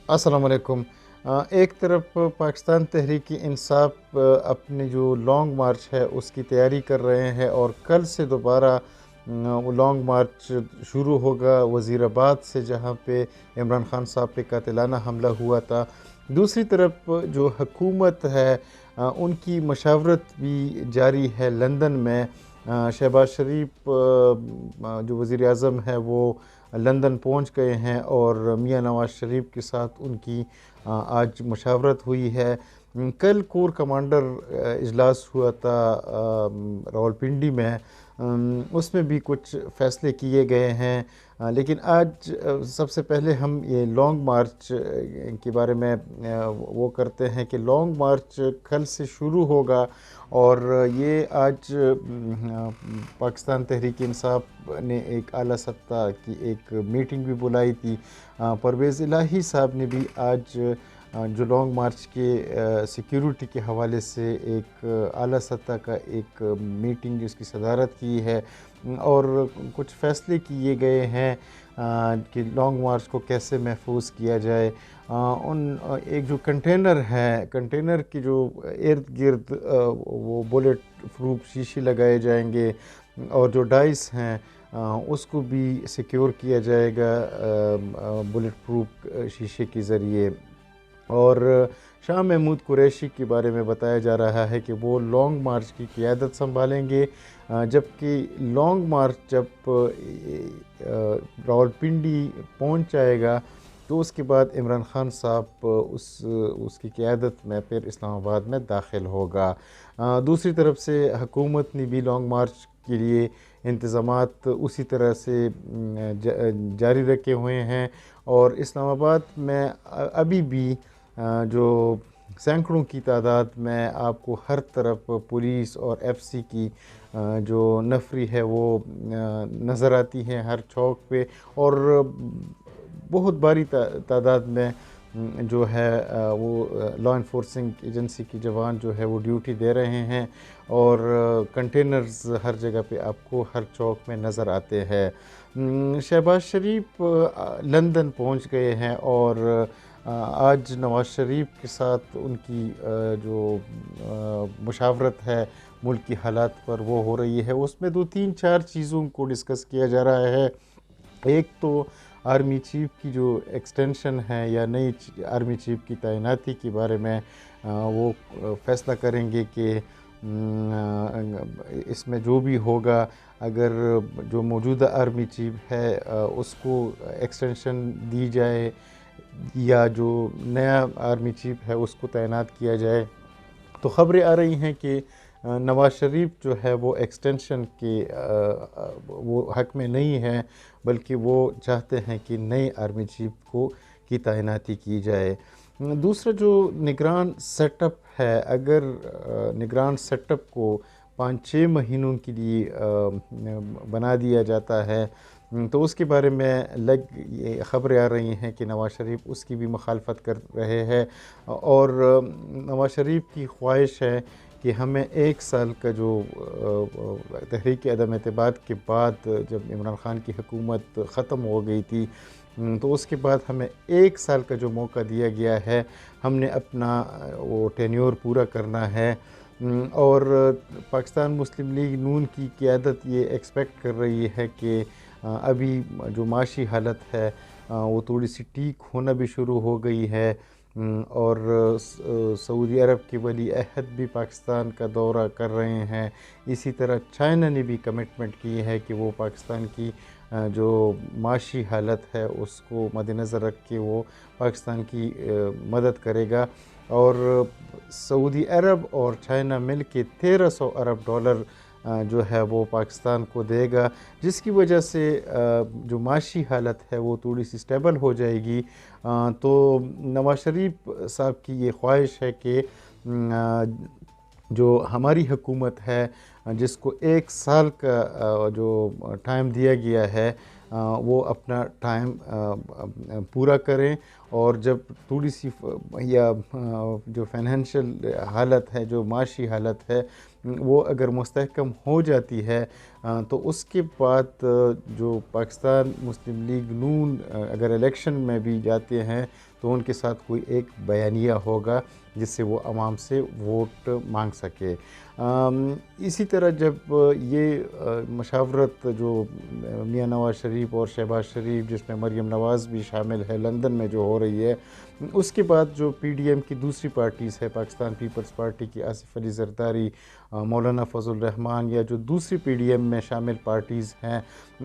अस्सलाम वालेकुम। एक तरफ पाकिस्तान तहरीक इंसाफ अपनी जो लॉन्ग मार्च है उसकी तैयारी कर रहे हैं और कल से दोबारा वो लॉन्ग मार्च शुरू होगा वज़ीराबाद से, जहाँ पे इमरान खान साहब पे कातिलाना हमला हुआ था। दूसरी तरफ जो हुकूमत है उनकी मशावरत भी जारी है लंदन में। शहबाज शरीफ जो वज़ीर आज़म है वो लंदन पहुंच गए हैं और मियां नवाज शरीफ के साथ उनकी आज मशावरत हुई है। कल कोर कमांडर इजलास हुआ था रावलपिंडी में। उसमें भी कुछ फ़ैसले किए गए हैं। लेकिन आज सबसे पहले हम ये लॉन्ग मार्च के बारे में वो करते हैं कि लॉन्ग मार्च कल से शुरू होगा। और ये आज पाकिस्तान तहरीक इंसाफ ने एक आला सत्ता की एक मीटिंग भी बुलाई थी। परवेज़ इलाही साहब ने भी आज जो लॉन्ग मार्च के सिक्योरिटी के हवाले से एक आला सत्ता का एक मीटिंग जिसकी सदारत की है और कुछ फ़ैसले किए गए हैं कि लॉन्ग मार्च को कैसे महफूज किया जाए। एक जो कंटेनर है, कंटेनर की जो इर्द गिर्द वो बुलेट प्रूफ शीशे लगाए जाएंगे और जो डाइस हैं उसको भी सिक्योर किया जाएगा बुलेट प्रूफ शीशे के ज़रिए। और शाह महमूद कुरैशी के बारे में बताया जा रहा है कि वो लॉन्ग मार्च की क़ियादत संभालेंगे। जबकि लॉन्ग मार्च जब रावलपिंडी पहुंच जाएगा तो उसके बाद इमरान खान साहब उसकी क़ियादत में फिर इस्लामाबाद में दाखिल होगा। दूसरी तरफ से हुकूमत ने भी लॉन्ग मार्च के लिए इंतज़ामात उसी तरह से जारी रखे हुए हैं और इस्लामाबाद में अभी भी जो सैकड़ों की तादाद में आपको हर तरफ पुलिस और एफसी की जो नफरी है वो नज़र आती है हर चौक पे। और बहुत भारी तादाद में जो है वो लॉ इन्फोर्सिंग एजेंसी की जवान जो है वो ड्यूटी दे रहे हैं और कंटेनर्स हर जगह पे आपको हर चौक में नज़र आते हैं। शहबाज शरीफ लंदन पहुंच गए हैं और आज नवाज शरीफ के साथ उनकी जो मुशावरत है मुल्क की हालात पर वो हो रही है। उसमें दो तीन चार चीज़ों को डिस्कस किया जा रहा है। एक तो आर्मी चीफ की जो एक्सटेंशन है या नई आर्मी चीफ की तैनाती के बारे में वो फ़ैसला करेंगे कि इसमें जो भी होगा, अगर जो मौजूदा आर्मी चीफ है उसको एक्सटेंशन दी जाए या जो नया आर्मी चीफ है उसको तैनात किया जाए। तो ख़बरें आ रही हैं कि नवाज शरीफ जो है वो एक्सटेंशन के वो हक़ में नहीं है, बल्कि वो चाहते हैं कि नए आर्मी चीफ को की तैनाती की जाए। दूसरा जो निगरान सेटअप है, अगर निगरान सेटअप को 5-6 महीनों के लिए बना दिया जाता है तो उसके बारे में ये ख़बरें आ रही हैं कि नवाज शरीफ उसकी भी मुखालफत कर रहे हैं। और नवाज शरीफ की ख्वाहिश है कि हमें 1 साल का जो तहरीक अदम एतबार के बाद जब इमरान खान की हुकूमत ख़त्म हो गई थी तो उसके बाद हमें 1 साल का जो मौका दिया गया है, हमने अपना वो टेन्योर पूरा करना है। और पाकिस्तान मुस्लिम लीग नून की क़ियादत ये एक्सपेक्ट कर रही है कि अभी जो माशी हालत है वो थोड़ी सी ठीक होना भी शुरू हो गई है। और सऊदी अरब के वली अहद भी पाकिस्तान का दौरा कर रहे हैं। इसी तरह चाइना ने भी कमिटमेंट की है कि वो पाकिस्तान की जो माशी हालत है उसको मद्देनज़र रख के वो पाकिस्तान की मदद करेगा। और सऊदी अरब और चाइना मिल के 1300 अरब डॉलर जो है वो पाकिस्तान को देगा, जिसकी वजह से जो माशी हालत है वो थोड़ी सी स्टेबल हो जाएगी। तो नवाज शरीफ साहब की ये ख्वाहिश है कि जो हमारी हुकूमत है जिसको 1 साल का जो टाइम दिया गया है वो अपना टाइम पूरा करें। और जब थोड़ी सी या जो फाइनेंशियल हालत है, जो माशी हालत है, वो अगर मुस्तहकम हो जाती है तो उसके बाद जो पाकिस्तान मुस्लिम लीग नून अगर इलेक्शन में भी जाते हैं तो उनके साथ कोई एक बयानिया होगा जिससे वो आवाम से वोट मांग सके। इसी तरह जब ये मशावरत जो मियां नवाज़ शरीफ और शहबाज शरीफ जिसमें मरीम नवाज़ भी शामिल है लंदन में जो हो रही है, उसके बाद जो पीडीएम की दूसरी पार्टीज़ है, पाकिस्तान पीपल्स पार्टी की आसिफ अली जरदारी, मौलाना फजल रहमान या जो दूसरी पीडीएम में शामिल पार्टीज़ हैं,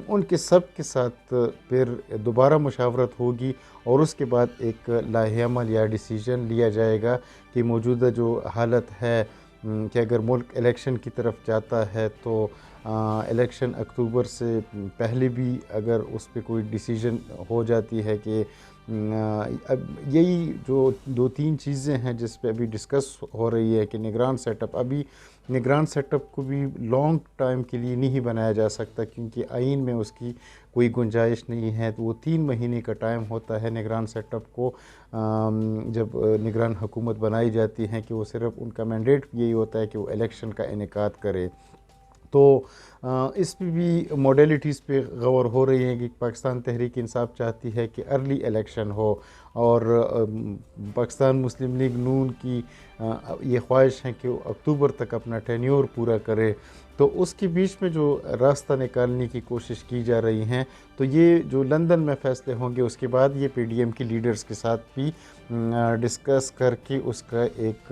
उनके सब के साथ फिर दोबारा मुशावरत होगी और उसके बाद एक लाहेअमल या डिसीजन लिया जाएगा कि मौजूदा जो हालत है कि अगर मुल्क इलेक्शन की तरफ जाता है तो इलेक्शन अक्टूबर से पहले भी अगर उस पर कोई डिसीजन हो जाती है कि अब यही जो दो तीन चीज़ें हैं जिस पे अभी डिस्कस हो रही है कि निगरान सेटअप, अभी निगरान सेटअप को भी लॉन्ग टाइम के लिए नहीं बनाया जा सकता क्योंकि आइन में उसकी कोई गुंजाइश नहीं है। तो वो 3 महीने का टाइम होता है निगरान सेटअप को, जब निगरान हुकूमत बनाई जाती है कि वो सिर्फ उनका मैंडेट यही होता है कि वो इलेक्शन का इनेकाद करे। तो इस पे भी मॉडलिटीज़ पे गौर हो रही है कि पाकिस्तान तहरीक इंसाफ चाहती है कि अर्ली इलेक्शन हो और पाकिस्तान मुस्लिम लीग नून की ये ख्वाहिश है कि वो अक्टूबर तक अपना टेन्योर पूरा करे। तो उसके बीच में जो रास्ता निकालने की कोशिश की जा रही हैं, तो ये जो लंदन में फ़ैसले होंगे उसके बाद ये पीडीएम की लीडर्स के साथ भी डिस्कस करके उसका एक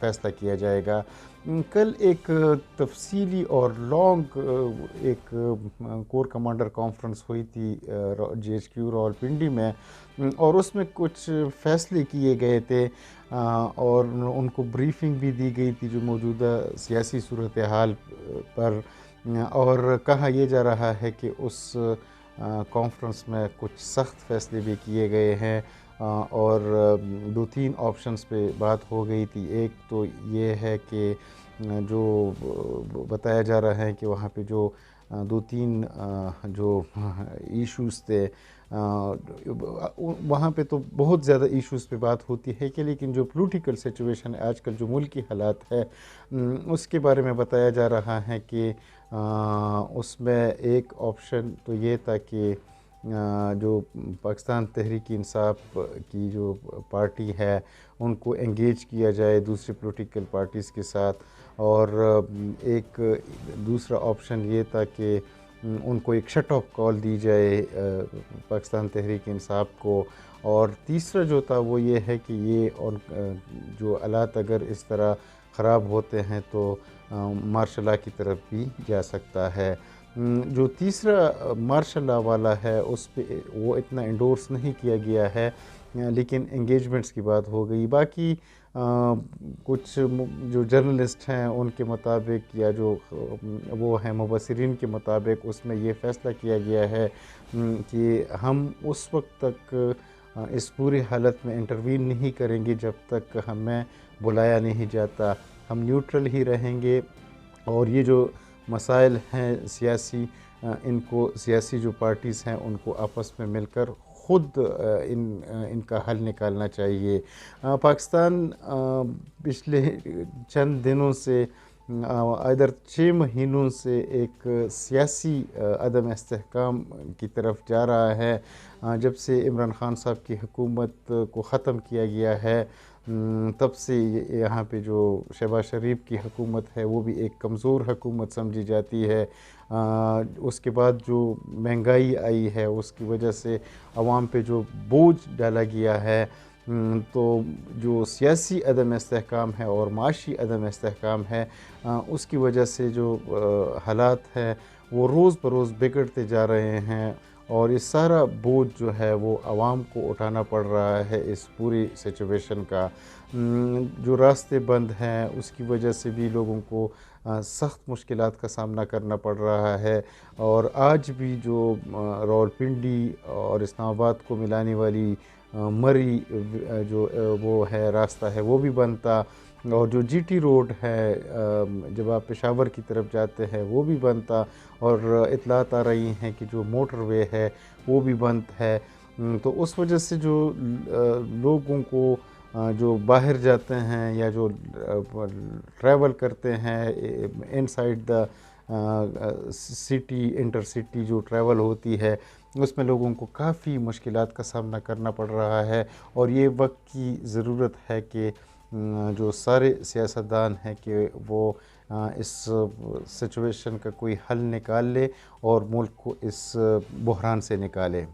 फ़ैसला किया जाएगा। कल एक तफसीली और लॉन्ग एक कोर कमांडर कॉन्फ्रेंस हुई थी जीएचक्यू रावलपिंडी में और उसमें कुछ फ़ैसले किए गए थे और उनको ब्रीफिंग भी दी गई थी जो मौजूदा सियासी सूरत हाल पर, और कहा यह जा रहा है कि उस कॉन्फ्रेंस में कुछ सख्त फ़ैसले भी किए गए हैं और 2-3 ऑप्शंस पे बात हो गई थी। एक तो ये है कि जो बताया जा रहा है कि वहाँ पे जो 2-3 जो इश्यूज़ थे, वहाँ पे तो बहुत ज़्यादा इश्यूज़ पे बात होती है कि लेकिन जो पॉलिटिकल सिचुएशन है आजकल, जो मुल्क की हालात है, उसके बारे में बताया जा रहा है कि उसमें एक ऑप्शन तो ये था कि जो पाकिस्तान तहरीक इंसाफ की जो पार्टी है उनको एंगेज किया जाए दूसरी पॉलिटिकल पार्टीज़ के साथ, और एक दूसरा ऑप्शन ये था कि उनको एक शट ऑफ कॉल दी जाए पाकिस्तान तहरीक इंसाफ को, और तीसरा जो था वो ये है कि ये और जो हालात अगर इस तरह ख़राब होते हैं तो मार्शल लॉ की तरफ भी जा सकता है। जो तीसरा मार्शल लॉ वाला है उस पे वो इतना इंडोर्स नहीं किया गया है, लेकिन एंगेजमेंट्स की बात हो गई। बाकी कुछ जो जर्नलिस्ट हैं उनके मुताबिक या जो वो हैं मुबसरीन के मुताबिक उसमें ये फ़ैसला किया गया है कि हम उस वक्त तक इस पूरी हालत में इंटरवीन नहीं करेंगे जब तक हमें बुलाया नहीं जाता, हम न्यूट्रल ही रहेंगे और ये जो मसाइल हैं सियासी, इनको सियासी जो पार्टीज़ हैं उनको आपस में मिलकर ख़ुद इनका हल निकालना चाहिए। पाकिस्तान पिछले चंद दिनों से इधर 6 महीनों से एक सियासी अदम इस्तेहकाम की तरफ जा रहा है। जब से इमरान खान साहब की हुकूमत को ख़त्म किया गया है तब से यहाँ पे जो शहबाज शरीफ की हुकूमत है वो भी एक कमज़ोर हुकूमत समझी जाती है। उसके बाद जो महंगाई आई है उसकी वजह से आवाम पे जो बोझ डाला गया है, तो जो सियासी अदम इस्तेहकाम है और माशी अदम इस्तेहकाम है उसकी वजह से जो हालात हैं वो रोज़ बरोज़ बिगड़ते जा रहे हैं और ये सारा बोझ जो है वो आवाम को उठाना पड़ रहा है इस पूरी सिचुएशन का। जो रास्ते बंद हैं उसकी वजह से भी लोगों को सख्त मुश्किलात का सामना करना पड़ रहा है, और आज भी जो रावलपिंडी और इस्लामाबाद को मिलाने वाली मरी जो वो है रास्ता है वो भी बंद था, और जो जीटी रोड है जब आप पेशावर की तरफ जाते हैं वो भी बंद था, और इतलात आ रही हैं कि जो मोटरवे है वो भी बंद है। तो उस वजह से जो लोगों को जो बाहर जाते हैं या जो ट्रैवल करते हैं इनसाइड द सिटी, इंटरसिटी जो ट्रैवल होती है, उसमें लोगों को काफ़ी मुश्किलात का सामना करना पड़ रहा है। और ये वक्त की ज़रूरत है कि जो सारे सियासतदान हैं कि वो इस सिचुएशन का कोई हल निकाल ले और मुल्क को इस बहरान से निकाले।